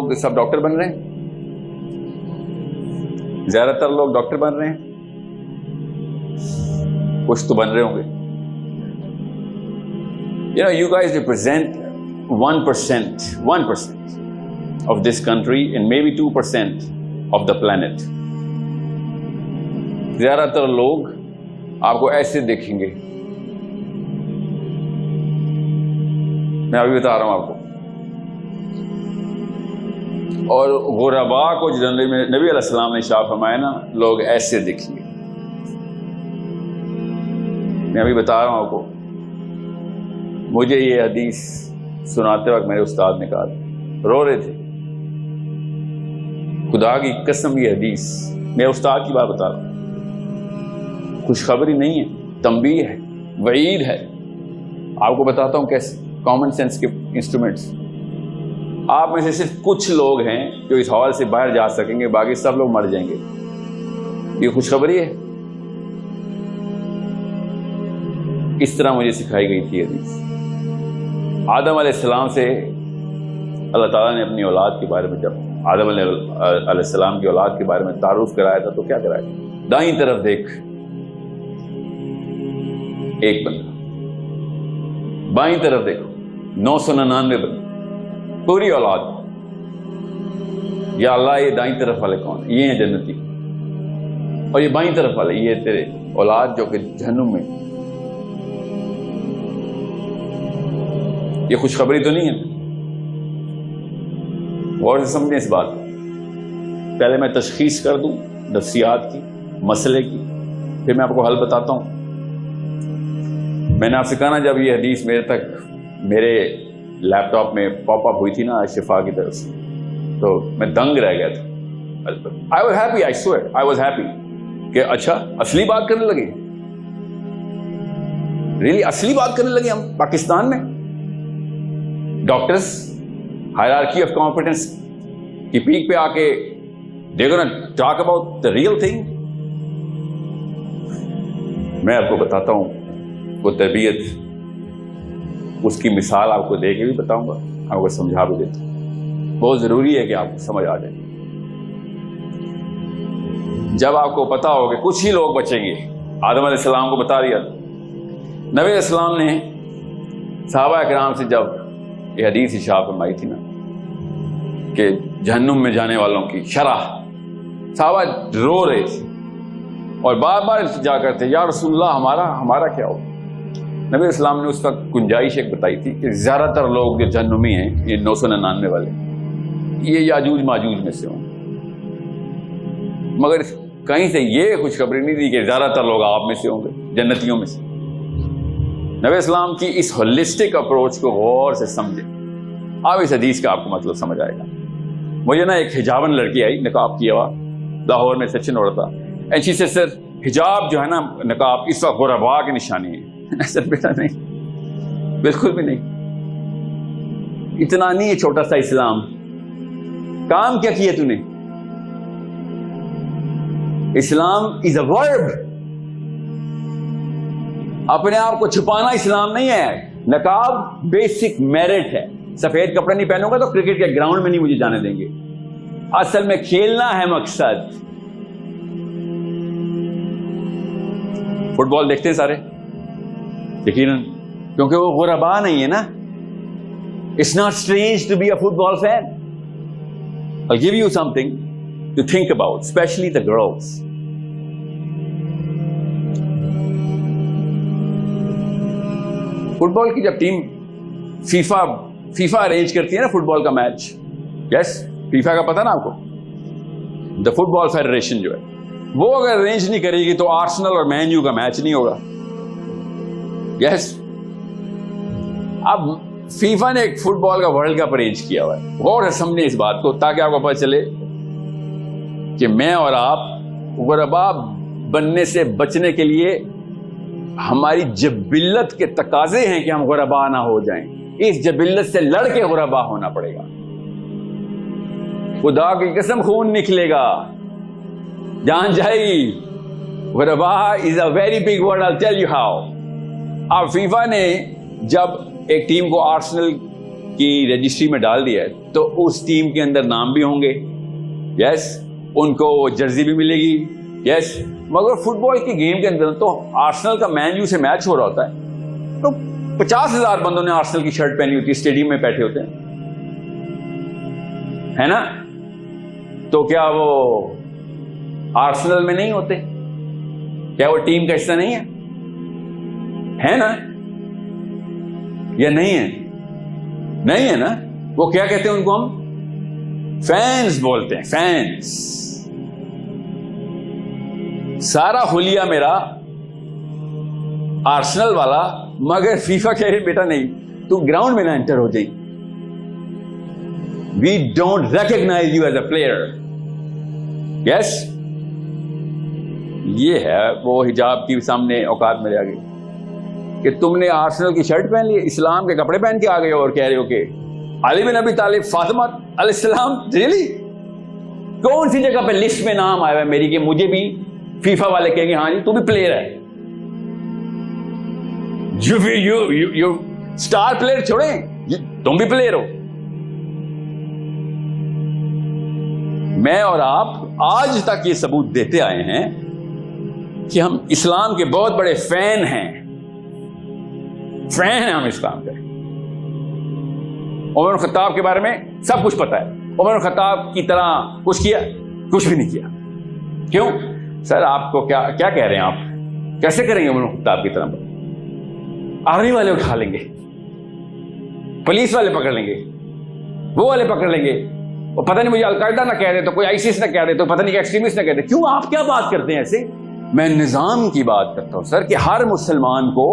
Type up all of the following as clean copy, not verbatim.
لوگ سب ڈاکٹر بن رہے ہیں، زیادہ تر لوگ ڈاکٹر بن رہے ہیں، کچھ تو بن رہے ہوں گے. You guys represent 1% of this country and maybe 2% of the planet. زیادہ تر لوگ آپ کو ایسے دیکھیں گے. میں ابھی بتا رہا ہوں آپ کو. اور غربا کو جو نبی علیہ السلام نے شاہ فرمایا نا، لوگ ایسے دیکھیں گے. میں ابھی بتا رہا ہوں آپ کو. مجھے یہ حدیث سناتے وقت میرے استاد نے کہا، رو رہے تھے. خدا کی قسم یہ حدیث، میرے استاد کی بات بتا رہا ہوں، خوشخبری نہیں ہے، تنبیہ ہے، وعید ہے. آپ کو بتاتا ہوں کیسے. کامن سینس کے انسٹرومنٹس. آپ میں سے صرف کچھ لوگ ہیں جو اس ہال سے باہر جا سکیں گے، باقی سب لوگ مر جائیں گے. یہ خوشخبری ہے. اس طرح مجھے سکھائی گئی تھی حدیث. آدم علیہ السلام سے اللہ تعالیٰ نے اپنی اولاد کے بارے میں، جب آدم علیہ السلام کی اولاد کے بارے میں تعارف کرایا تھا تو کیا کرایا؟ دائیں طرف دیکھ ایک بندہ، بائیں طرف دیکھو 999 بندے، پوری اولاد. یا اللہ یہ دائیں طرف والے کون ہیں؟ یہ ہیں جنتی. اور یہ بائیں طرف والے یہ تیرے اولاد جو کہ جہنم میں. یہ خوشخبری تو نہیں ہے؟ غور سے سمجھیں اس بات کو. پہلے میں تشخیص کر دوں نفسیات کی، مسئلے کی، پھر میں آپ کو حل بتاتا ہوں. میں نے آپ سے کہا نا، جب یہ حدیث میرے تک میرے لیپ ٹاپ میں پاپ اپ ہوئی تھی نا شفا کی طرف سے، تو میں دنگ رہ گیا تھا. I was happy, I swear, I was happy کہ اچھا اصلی بات کرنے لگے. ریئلی اصلی بات کرنے لگے ہم پاکستان میں. ڈاکٹرز ہائرارکی آف کمپیٹنس کی پیک پہ آ کے they're gonna talk about the real thing. میں آپ کو بتاتا ہوں وہ تربیت، اس کی مثال آپ کو دے کے بھی بتاؤں گا، آپ کو سمجھا بھی دیتا ہوں. بہت ضروری ہے کہ آپ کو سمجھ آ جائے. جب آپ کو پتا ہو کہ کچھ ہی لوگ بچیں گے. آدم علیہ السلام کو بتا دیا. نبی علیہ السلام نے صحابہ کرام سے جب یہ حدیث ارشاد فرمائی تھی نا کہ جہنم میں جانے والوں کی شرح، صحابہ رو رہے تھے اور بار بار التجا کرتے، یا رسول اللہ ہمارا کیا ہو. نبی اسلام نے اس وقت گنجائش ایک بتائی تھی کہ زیادہ تر لوگ جو جہنمی ہیں، یہ 999 والے، یہ یاجوج ماجوج میں سے ہوں. مگر کہیں سے یہ خوشخبری نہیں دی کہ زیادہ تر لوگ آپ میں سے ہوں گے، جنتیوں میں سے. نبی اسلام کی اس ہولسٹک اپروچ کو غور سے سمجھے. اب اس حدیث کا آپ کو مطلب سمجھ آئے گا. مجھے نا ایک حجابن لڑکی آئی، نقاب کیا ہوا، لاہور میں سیکشن ہو رہا تھا. اینڈ شی سیڈ، سر حجاب جو ہے نا، نقاب اس وقت غربا کی نشانی ہے. سر بیٹا نہیں، بالکل بھی نہیں. اتنا نہیں ہے چھوٹا سا اسلام. کام کیا کیا تو نے؟ اسلام از اے ورب. اپنے آپ کو چھپانا اسلام نہیں ہے. نقاب بیسک میرٹ ہے. سفید کپڑے نہیں پہنوں گا تو کرکٹ کے گراؤنڈ میں نہیں مجھے جانے دیں گے. اصل میں کھیلنا ہے مقصد. فٹ بال دیکھتے ہیں سارے یقیناً، کیونکہ وہ غربا نہیں ہے نا. It's not strange to be a football fan. I'll give you something to think about, especially the girls. Football کی جب ٹیم فیفا ارینج کرتی ہے نا فٹ بال کا میچ، یس فیفا کا پتہ نا آپ کو، دا فٹ بال فیڈریشن جو ہے، وہ اگر ارینج نہیں کرے گی تو آرسنل اور مین یو کا میچ نہیں ہوگا. یس اب فیفا نے ایک فٹ بال کا ورلڈ کپ ارینج کیا ہوا ہے. غور سے سمجھیں اس بات کو تاکہ آپ کو پتہ چلے کہ میں اور آپ غربا بننے سے بچنے کے لیے ہماری جبلت کے تقاضے ہیں کہ ہم غربا نہ ہو جائیں. اس جبلت سے لڑ کے غربا ہونا پڑے گا. خدا کی قسم خون نکلے گا، جان جائے گی. غربا is a very big word, I'll tell you how. اب فیفا نے جب ایک ٹیم کو آرسنل کی رجسٹری میں ڈال دیا ہے تو اس ٹیم کے اندر نام بھی ہوں گے, یس, ان کو جرسی بھی ملے گی, یس. مگر فٹ بال کی گیم کے اندر تو آرسنل کا مین یو سے میچ ہو رہا ہوتا ہے تو 50,000 بندوں نے آرسنل کی شرٹ پہنی ہوتی ہے, اسٹیڈیم میں بیٹھے ہوتے ہیں, ہے نا. تو کیا وہ آرسنل میں نہیں ہوتے؟ کیا وہ ٹیم کا حصہ نہیں ہے نا, یا نہیں ہے؟ نہیں ہے نا. وہ کیا کہتے ہیں ان کو؟ ہم فینس بولتے ہیں, فینس. سارا حلیہ میرا آرسنل والا, مگر فیفا کہہ رہے بیٹا نہیں, تو گراؤنڈ میں نہ انٹر ہو جائیں. We don't recognize you as a player. Yes? یہ ہے وہ حجاب کی سامنے اوقات میرے آگے کہ تم نے آرسنل کی شرٹ پہن لی, اسلام کے کپڑے پہن کے آ گئے اور کہہ رہے ہو کہ علی بن ابی طالب, فاطمہ علیہ السلام. ریلی کون سی جگہ پہ لسٹ میں نام آیا ہے میری کہ مجھے بھی فیفا والے کہیں گے ہاں جی تو بھی پلیئر ہے؟ یو اسٹار پلیئر چھوڑیں, تم بھی پلیئر ہو. میں اور آپ آج تک یہ ثبوت دیتے آئے ہیں کہ ہم اسلام کے بہت بڑے فین ہیں, فین ہیں ہم اسلام کے. عمر خطاب کے بارے میں سب کچھ پتا ہے. عمر خطاب کی طرح کچھ کیا؟ کچھ بھی نہیں کیا. کیوں سر؟ آپ کو کیا کہہ رہے ہیں؟ آپ کیسے کریں گے عمر خطاب کی طرح؟ آرمی والے اٹھا لیں گے, پولیس والے پکڑ لیں گے, وہ والے پکڑ لیں گے, اور پتہ نہیں مجھے القاعدہ نہ کہہ دے تو کوئی آئیسس نہ کہہ دے تو پتہ نہیں کہ ایکسٹریمسٹ نہ کہہ دے. کیوں آپ کیا بات کرتے ہیں ایسے؟ میں نظام کی بات کرتا ہوں سر, کہ ہر مسلمان کو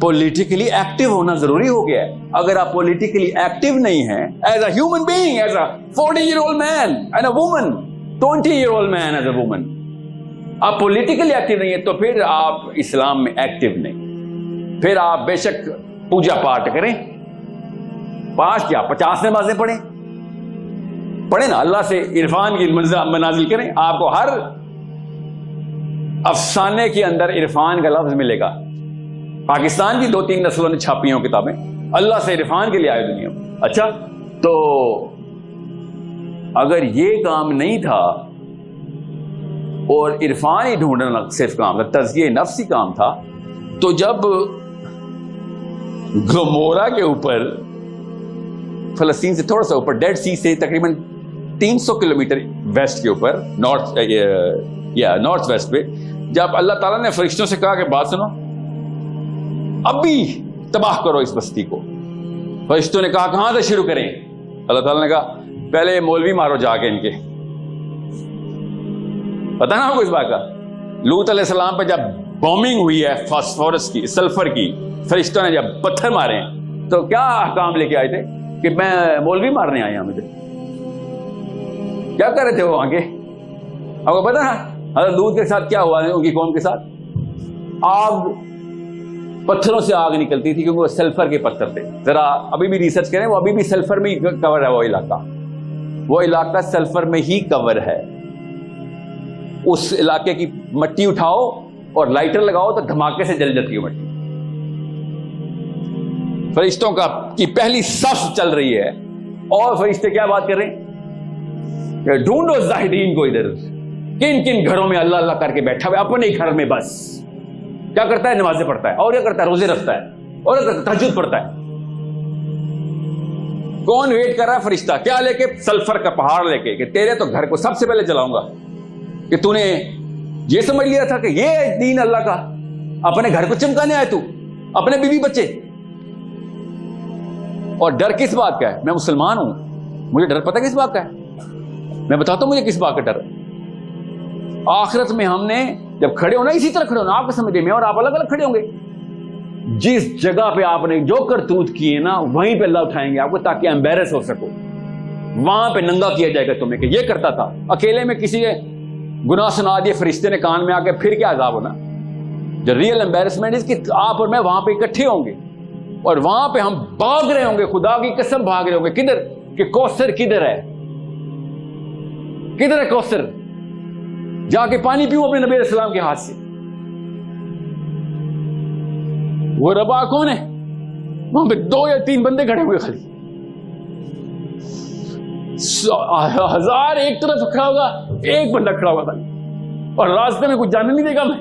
پولیٹیکلی ایکٹیو ہونا ضروری ہو گیا ہے. اگر آپ پولیٹیکلی ایکٹیو نہیں ہیں as a human being, as a 40-year-old man and a woman, 20-year-old man as a woman, آپ پولیٹیکلی ایکٹیو نہیں ہیں تو پھر آپ اسلام میں ایکٹیو نہیں. پھر آپ بے شک پوجا پاٹ کریں, 5 کیا 50 نمازیں پڑھیں نا, اللہ سے عرفان کی منازل کریں. آپ کو ہر افسانے کے اندر عرفان کا لفظ ملے گا. پاکستان کی 2-3 نسلوں نے چھاپی ہیں کتابیں, اللہ سے عرفان کے لیے آئے دنیا میں. اچھا, تو اگر یہ کام نہیں تھا اور عرفان ہی ڈھونڈنا صرف کام تھا, تزکیہ نفس ہی کام تھا, تو جب گمورا کے اوپر, فلسطین سے تھوڑا سا اوپر, ڈیڈ سی سے تقریباً 300 کلومیٹر ویسٹ کے اوپر, نارتھ ویسٹ پہ, جب اللہ تعالیٰ نے فرشتوں سے کہا کہ بات سنو, ابھی تباہ کرو اس بستی کو, فرشتوں نے کہا کہاں سے شروع کریں؟ اللہ تعالیٰ نے کہا پہلے مولوی مارو جا کے ان کے. پتہ نہ ہو اس بات کا؟ لوط علیہ السلام پہ جب بومنگ ہوئی ہے فاسفورس کی, سلفر کی, فرشتوں نے جب پتھر مارے ہیں تو کیا احکام لے کے آئے تھے کہ میں مولوی مارنے آیا. مجھے کیا کر رہے تھے وہ آگے؟ آپ کو پتا ہے حضرت لوط کے ساتھ کیا ہوا ہے؟ ان کی قوم کے ساتھ آگ, پتھروں سے آگ نکلتی تھی کیونکہ وہ سلفر کے پتھر تھے. ذرا ابھی بھی ریسرچ کریں, وہ ابھی بھی سلفر میں ہی کور ہے. وہ علاقہ سلفر میں ہی کور ہے. اس علاقے کی مٹی اٹھاؤ اور لائٹر لگاؤ تو دھماکے سے جل جاتی ہے مٹی. فرشتوں کی پہلی صف چل رہی ہے اور فرشتے کیا بات کر رہے ہیں کہ ڈھونڈو زاہدین کو, ادھر کن کن گھروں میں اللہ اللہ کر کے بیٹھا ہوا اپنے ہی گھر میں. بس کیا کرتا ہے؟ نمازیں پڑھتا ہے, اور کیا کرتا ہے؟ روزے رکھتا ہے, اور تہجد پڑھتا ہے. کون ویٹ کر رہا ہے؟ فرشتہ. کیا لے کے؟ سلفر کا پہاڑ لے کے, کہ تیرے تو گھر کو سب سے پہلے جلاؤں گا. کہ تو نے یہ سمجھ لیا تھا کہ یہ دین اللہ کا, اپنے گھر کو چمکانے آئے تو, اپنے بیوی بچے. اور ڈر کس بات کا ہے؟ میں مسلمان ہوں, مجھے ڈر پتہ کس بات کا ہے؟ میں بتاتا ہوں مجھے کس بات کا ڈر ہے. آخرت میں ہم نے جب کھڑے ہونا اسی طرح کھڑے ہونا, آپ کو سمجھے, میں اور آپ الگ الگ کھڑے ہوں گے. جس جگہ پہ آپ نے جو کرتوت کیے نا وہیں پہ اللہ اٹھائیں گے آپ کو, تاکہ امبیرس ہو سکو. وہاں پہ ننگا کیا جائے گا تمہیں کہ یہ کرتا تھا. اکیلے میں کسی نے گناہ سنا دیے, فرشتے نے کان میں آ کے, پھر کیا عذاب ہونا. جو ریئل امبیرسمنٹ اس کی آپ اور میں وہاں پہ اکٹھے ہوں گے, اور وہاں پہ ہم بھاگ رہے ہوں گے, خدا کی قسم بھاگ رہے ہوں گے. کدھر؟ کہ کوثر کدھر ہے, کدھر ہے کوثر؟ جا کے پانی پیوں اپنے نبی علیہ السلام کے ہاتھ سے. وہ ربا کون ہے؟ وہاں پہ 2 یا 3 بندے کھڑے ہوئے خالی, 1000 ایک طرف کھڑا ہوگا, ایک بندہ کھڑا ہوگا تھا, اور راستے میں کچھ جانے نہیں دے گا. میں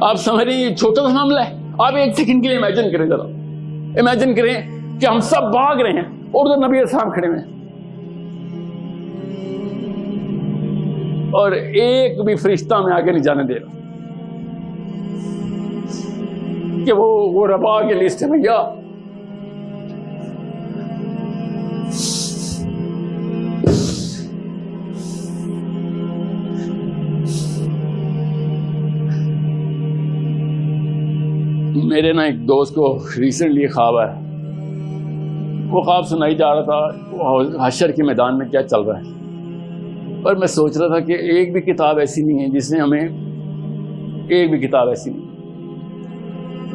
آپ سمجھ رہے ہیں یہ چھوٹا سا معاملہ ہے. آپ ایک سیکنڈ کے لیے امیجن کریں, ذرا امیجن کریں کہ ہم سب بھاگ رہے ہیں اور ادھر نبی السلام کھڑے ہوئے ہیں, اور ایک بھی فرشتہ میں آگے نہیں جانے دے رہا کہ وہ ربا کی لسٹ ہے بھیا. میرے نا ایک دوست کو ریسنٹلی خواب ہے, وہ خواب سنائی جا رہا تھا حشر کے میدان میں کیا چل رہا ہے, اور میں سوچ رہا تھا کہ ایک بھی کتاب ایسی نہیں ہے جس نے ہمیں, ایک بھی کتاب ایسی نہیں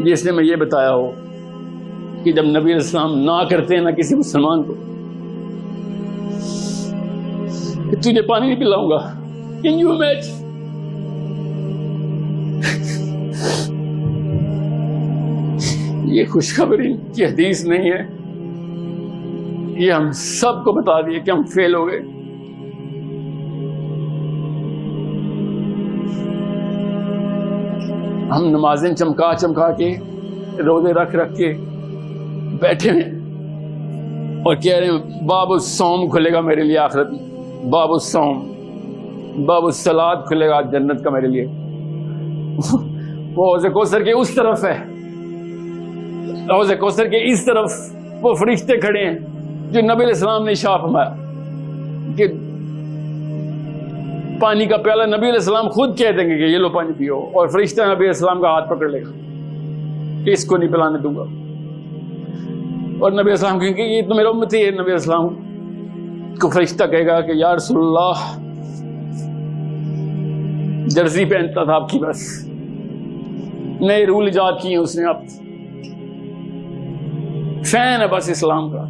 جس نے میں یہ بتایا ہو کہ جب نبی علیہ السلام نہ کرتے ہیں نا کسی مسلمان کو کہ تجھے پانی نہیں پلاؤں گا. Can you imagine؟ یہ خوشخبری کی حدیث نہیں ہے, یہ ہم سب کو بتا دیے کہ ہم فیل ہو گئے. ہم نمازیں چمکا چمکا کے, روزے رکھ رکھ کے بیٹھے ہیں اور کہہ رہے ہیں باب الصوم کھلے گا میرے لیے آخرت میں, باب الصوم, باب الصلاۃ کھلے گا جنت کا میرے لیے. وہ حوض کوثر کے اس طرف ہے, حوض کوثر کے اس طرف وہ فرشتے کھڑے ہیں جو نبی علیہ السلام نے ارشاد فرمایا کہ پانی کا پیالہ نبی علیہ السلام خود کہہ دیں گے کہ یہ لو پانی پیو, اور فرشتہ نبی علیہ السلام کا ہاتھ پکڑ لے گا کہ اس کو نہیں پلانے دوں گا. اور نبی علیہ السلام کہیں گے یہ تو میرا امتی ہے. نبی علیہ السلام کو فرشتہ کہے گا کہ یا رسول اللہ جرسی پہنتا تھا آپ کی, بس نئے رول ایجاد کیے اس نے, آپ فین ہے بس اسلام کا.